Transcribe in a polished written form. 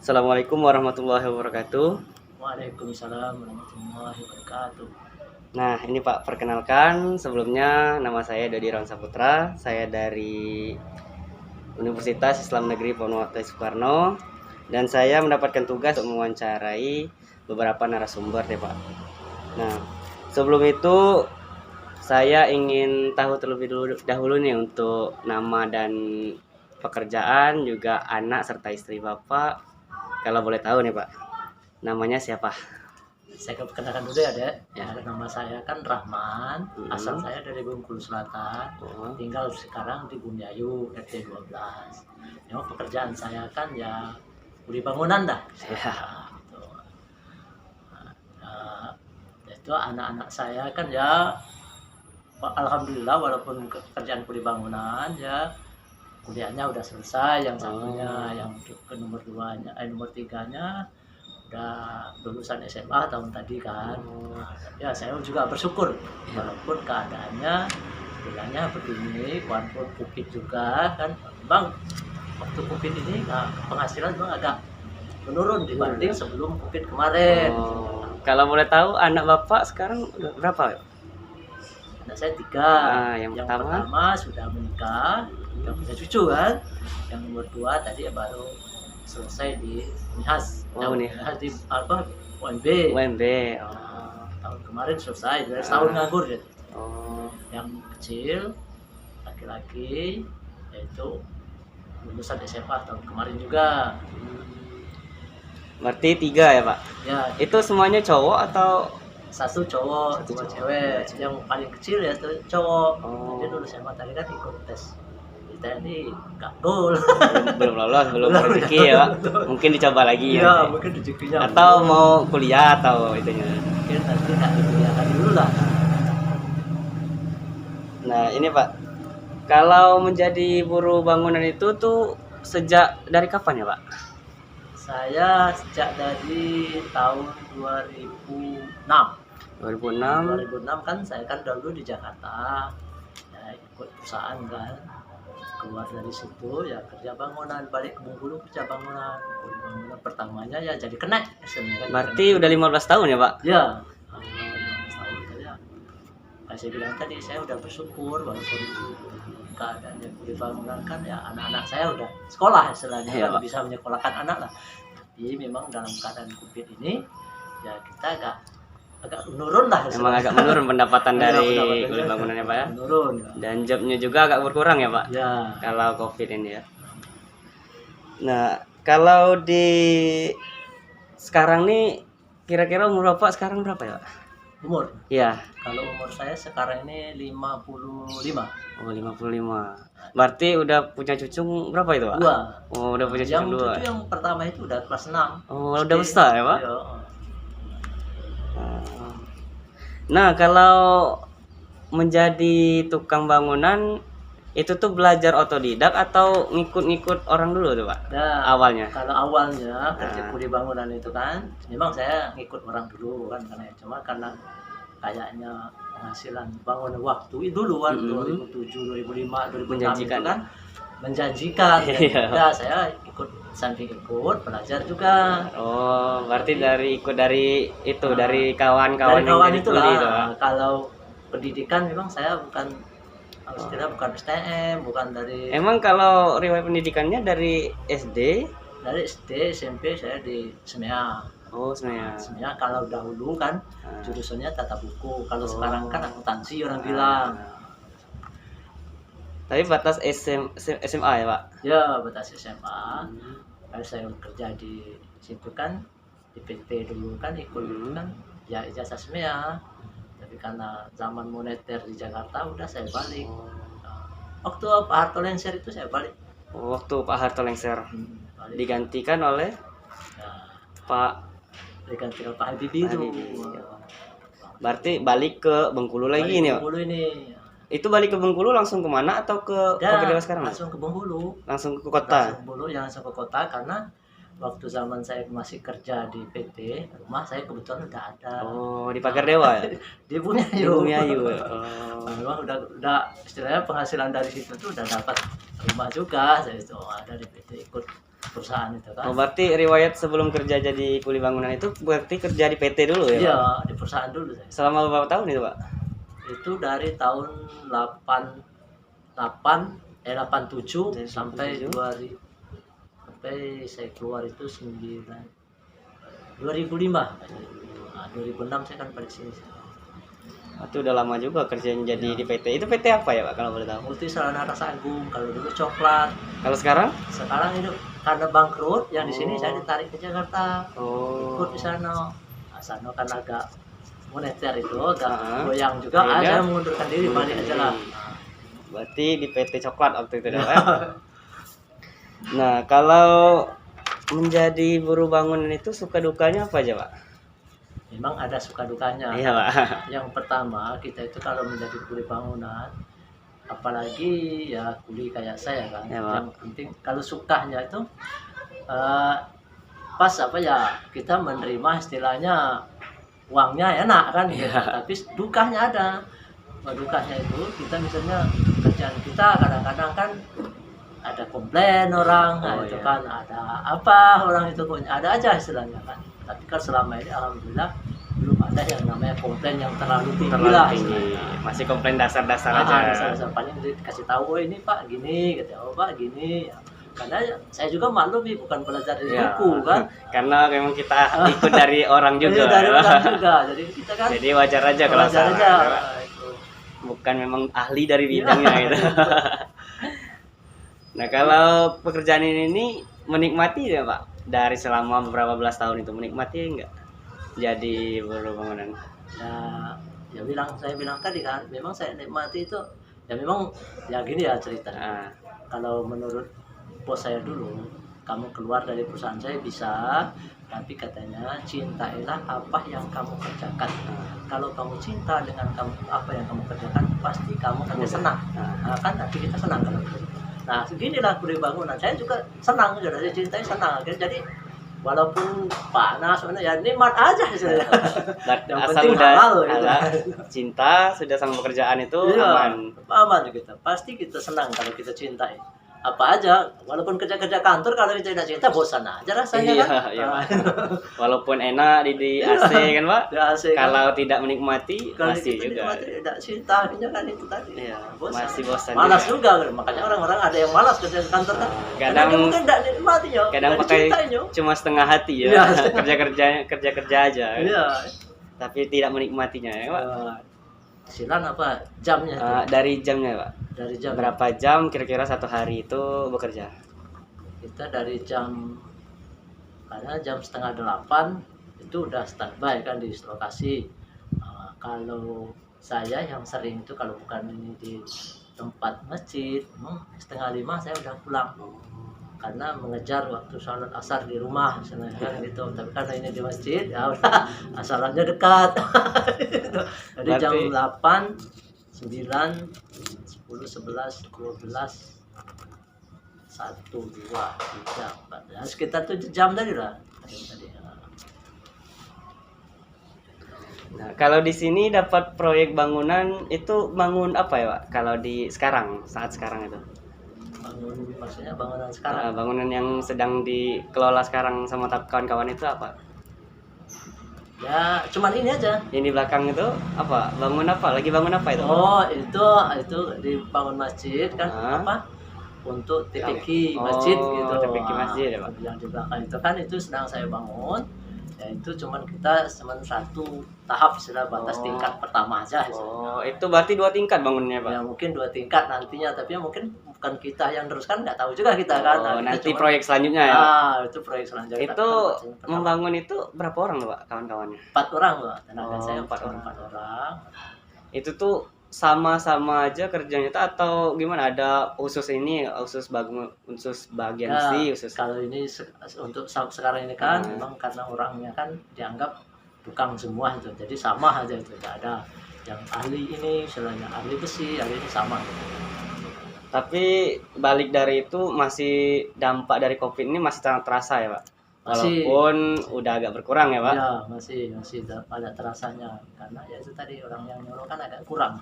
Assalamualaikum warahmatullahi wabarakatuh. Waalaikumsalam warahmatullahi wabarakatuh. Nah, ini Pak, perkenalkan sebelumnya nama saya Dodi Irawan Saputra. Saya dari Universitas Islam Negeri Ponuwakta Soekarno dan saya mendapatkan tugas untuk mewawancarai beberapa narasumber ya Pak. Nah, sebelum itu saya ingin tahu terlebih dahulu nih untuk nama dan pekerjaan, juga anak serta istri Bapak. Kalau boleh tahu nih Pak, namanya siapa? Saya perkenalkan dulu ya, Dek. Ya, nama saya kan Rahman. Asal saya dari Bengkulu Selatan. Tinggal sekarang di Bumiayu, RT 12. Memang pekerjaan saya kan ya kuli bangunan dah. Ya. Gitu. Itu anak-anak saya kan ya alhamdulillah walaupun pekerjaan kuli bangunan ya kuliahnya udah selesai, yang satunya yang ke nomor 2-nya nomor 3-nya udah lulusan SMA tahun tadi kan. Ya saya juga bersyukur walaupun keadaannya bilangnya begini, walaupun COVID juga kan. Bang, waktu COVID ini penghasilan bang agak menurun dibanding sebelum COVID kemarin. Kalau boleh tahu anak Bapak sekarang berapa? Anak saya 3. Yang pertama sudah menikah, udah punya cucu kan. Yang nomor 2 tadi baru selesai di Unhas. Unhas di apa? UNB. Tahun kemarin selesai, dari tahun nganggur gitu. Yang kecil laki-laki yaitu lulusan SMA tahun kemarin juga. Berarti 3 ya Pak? Ya. Itu semuanya cowok atau? Satu cowok, 2 cewek. Yang paling kecil ya itu cowok. Dia lulus SMA tadi kan ikut tes TNI, nggak gol. Belum lolos, belum rezeki ya Pak. Mungkin dicoba lagi ya. Mungkin rezekinya. Atau mau kuliah atau itunya. Mungkin nanti nggak dikuliahkan dulu lah. Nah ini Pak, kalau menjadi buruh bangunan itu tuh sejak dari kapan ya Pak? Saya sejak dari tahun 2006 kan. Saya kan dulu di Jakarta ya, ikut perusahaan kan, keluar dari situ ya kerja bangunan, balik ke Bengkulu kerja bangunan pertamanya ya jadi kenek. Berarti udah 15 tahun ya Pak? Ya 15 tahun ya. Kayak saya bilang tadi, saya udah bersyukur walaupun keadaannya kuliah bangunan kan ya, anak-anak saya udah sekolah istilahnya ya, kan bisa menyekolahkan anak lah. Tapi memang dalam keadaan COVID ini ya kita agak menurun lah. Memang agak menurun pendapatan dari kuliah bangunannya Pak ya? Menurun ya. Dan jobnya juga agak berkurang ya Pak? Ya. Kalau COVID ini ya. Nah kalau di sekarang nih kira-kira umur Bapak sekarang berapa ya Pak? Umur? Iya. Kalau umur saya sekarang ini 55. Oh 55. Berarti udah punya cucu berapa itu Pak? 2. Oh udah punya cucu 2. Yang cucu yang pertama itu udah kelas 6. Oh udah besar ya Pak? Iya. Nah kalau menjadi tukang bangunan itu tuh belajar otodidak atau ngikut-ngikut orang dulu tuh Pak? Nah, awalnya? Kalau awalnya kerja kuli bangunan itu kan, memang saya ngikut orang dulu kan, karena kayaknya penghasilan bangunan waktu itu dulu kan 2007, 2005, 2006 itu kan menjanjikan. Ya saya samping ikut belajar juga. Oh berarti dari itu dari kawan-kawan itu lah. Kalau pendidikan memang saya bukan STM, bukan dari. Emang kalau riwayat pendidikannya dari SD? Dari SD, SMP saya di SMEA. Oh SMEA. SMEA kalau dahulu kan jurusannya tata buku. Kalau sekarang kan akuntansi orang bilang. Tapi batas SMA ya Pak? Ya batas SMA. Kalau saya kerja di situ kan di PT dulu kan ikut kan ya ijazah SMEA. Tapi karena zaman moneter di Jakarta udah saya balik. Waktu Pak Harto lengser itu saya balik. Waktu Pak Harto lengser digantikan oleh Pak Habibie itu. Berarti balik ke Bengkulu lagi nih Pak? Bengkulu ini. Itu balik ke Bengkulu langsung kemana atau ke Dewa sekarang? Langsung ke Bengkulu. Langsung ke kota? Langsung ke kota karena waktu zaman saya masih kerja di PT, rumah saya kebetulan udah ada. Oh, di Pagar Dewa ya? Di Bumiayu. Oh. Memang udah istilahnya penghasilan dari situ tuh udah dapat rumah juga. Saya itu ada di PT ikut perusahaan itu kan. Oh, berarti riwayat sebelum kerja jadi kuli bangunan itu berarti kerja di PT dulu ya, Iya, Pak? di perusahaan dulu saya. Selama beberapa tahun itu, Pak? Itu dari tahun 87 Dari sampai 87. 2000, sampai saya keluar itu 2005. Nah, 2006 saya kan balik sini. Itu udah lama juga kerjanya jadi Iya. di PT. Itu PT apa ya, Pak, kalau boleh tahu? Multi Sarana Rasa Agung, kalau dulu coklat. Kalau sekarang? Sekarang itu karena bangkrut, yang di sini Oh. saya ditarik ke Jakarta. Oh. Ikut di sana. Nah, sana kan agak moneter itu, agak Ah. goyang juga. Akhirnya Saya mengundurkan diri, balik aja lah. Berarti di PT Coklat waktu itu dah, Pak. Nah, kalau menjadi buruh bangunan itu suka dukanya apa aja, Pak? Memang ada suka dukanya. Iya, Pak. Yang pertama, kita itu kalau menjadi kuli bangunan, apalagi ya kuli kayak saya kan, Ya, Pak. yang penting kalau sukanya itu pas apa ya, kita menerima istilahnya uangnya enak kan gitu. Ya. Tapi dukanya ada. Dukanya itu kita misalnya kerjaan kita kadang-kadang kan ada komplain orang, Oh, itu iya. kan ada apa orang itu pun ada aja istilahnya kan. Tapi kan selama ini alhamdulillah belum ada yang namanya komplain yang terlalu tinggi Terlalu lah tinggi. istilahnya. Masih komplain dasar-dasar Ah, aja. dasar-dasar paling dikasih tahu, oh ini Pak gini, gitu. Oh Pak gini. Ya. Karena saya juga maklum nih, bukan belajar dari Ya. buku kan. Karena memang kita ikut dari orang juga. Iya, dari orang juga. Jadi kita kan Jadi wajar aja kalau belajar salah. aja. Ya, Pak. Itu. Bukan memang ahli dari bidangnya gitu. Nah, kalau pekerjaan ini menikmati ya, Pak? Dari selama beberapa belas tahun itu menikmati enggak? Jadi buruh bangunan. Ya saya bilang tadi kan, memang saya nikmati itu ya memang ya gini ya ceritanya. Ah, Kalau menurut bos saya dulu, kamu keluar dari perusahaan saya bisa, tapi katanya cintailah apa yang kamu kerjakan. Kalau kamu cinta dengan apa yang kamu kerjakan, pasti kamu akan senang. Nah, kan nanti kita senang kalau gitu. Nah, seginilah kuli bangunan. Saya juga senang, sudah saya cintai senang. Jadi walaupun panas, ya nikmat aja istilahnya. Yang asal penting udah halal, gitu. halal, cinta sudah sama pekerjaan itu Iya, aman. aman kita. Pasti kita senang kalau kita cintai. Apa aja, walaupun kerja-kerja kantor kalau kita tidak cinta bosan aja rasanya Iya, kan. iya. Nah, Walaupun enak di AC kan, Pak. ya asik kan. Kalau tidak menikmati Kalau masih kita juga. nikmati, tidak cinta, akhirnya kan itu tadi. Iya, Bosan. masih bosan Malas juga. juga. Makanya orang-orang ada yang malas kerja di kantor kan. Karena Kadang- dia mungkin tidak nikmatinya, Kadang tidak pakai dicintainya. cuma setengah hati ya. Iya. Kerja-kerja aja. Iya. Tapi tidak menikmatinya ya, Pak. Silan apa jamnya tuh? Dari jamnya, Pak. Dari jam Berapa jam kira-kira satu hari itu bekerja? kita dari jam, karena jam 7:30 itu udah standby kan di lokasi. Kalau saya yang sering itu kalau bukan ini di tempat masjid, 4:30 saya udah pulang karena mengejar waktu sholat asar di rumah misalnya kan gitu. Tapi karena ini di masjid ya udah asalannya dekat. Jadi jam Berarti- 8, 9, 10, 11, 12, 1, 2, 3, 4, ya, sekitar 7 jam tadi lah. Tadi. Nah, kalau di sini dapat proyek bangunan itu bangun apa ya, Pak? Kalau di saat sekarang itu. Bangun, maksudnya bangunan sekarang. Bangunan yang sedang dikelola sekarang sama kawan-kawan itu apa? Ya, cuman ini aja. Ini belakang itu apa? Bangun apa? Lagi bangun apa itu? Oh, itu dibangun masjid kan Ah. apa? Untuk TPQ masjid Oh, gitu. TPQ masjid ya, Pak? Yang di belakang itu kan itu sedang saya bangun. Ya itu cuman satu tahap sudah batas Oh. tingkat pertama aja. Oh, itu berarti 2 tingkat bangunnya, Pak. Ya mungkin 2 tingkat nantinya, tapi ya mungkin bukan kita yang teruskan, nggak tahu juga kita kan. Nah, Oh, kita nanti cuman- proyek selanjutnya ya, Pak? itu proyek selanjutnya. Itu Tapi kan pertama. membangun itu berapa orang loh, Pak, kawan-kawannya? 4 orang loh, tenaga Oh, saya 4 4 orang. orang. Itu tuh sama-sama aja kerjanya itu atau gimana? Ada khusus bagian Ya, khusus. kalau ini untuk sekarang ini kan Hmm. memang karena orangnya kan dianggap tukang semua itu, jadi sama aja itu, tidak ada yang ahli ini, misalnya ahli besi, ahli ini sama. Tapi balik dari itu masih dampak dari COVID ini masih sangat terasa ya, Pak? Masih. Walaupun udah agak berkurang ya, Pak? Ya masih ada terasanya, karena ya itu tadi orang yang nyuruh kan agak kurang.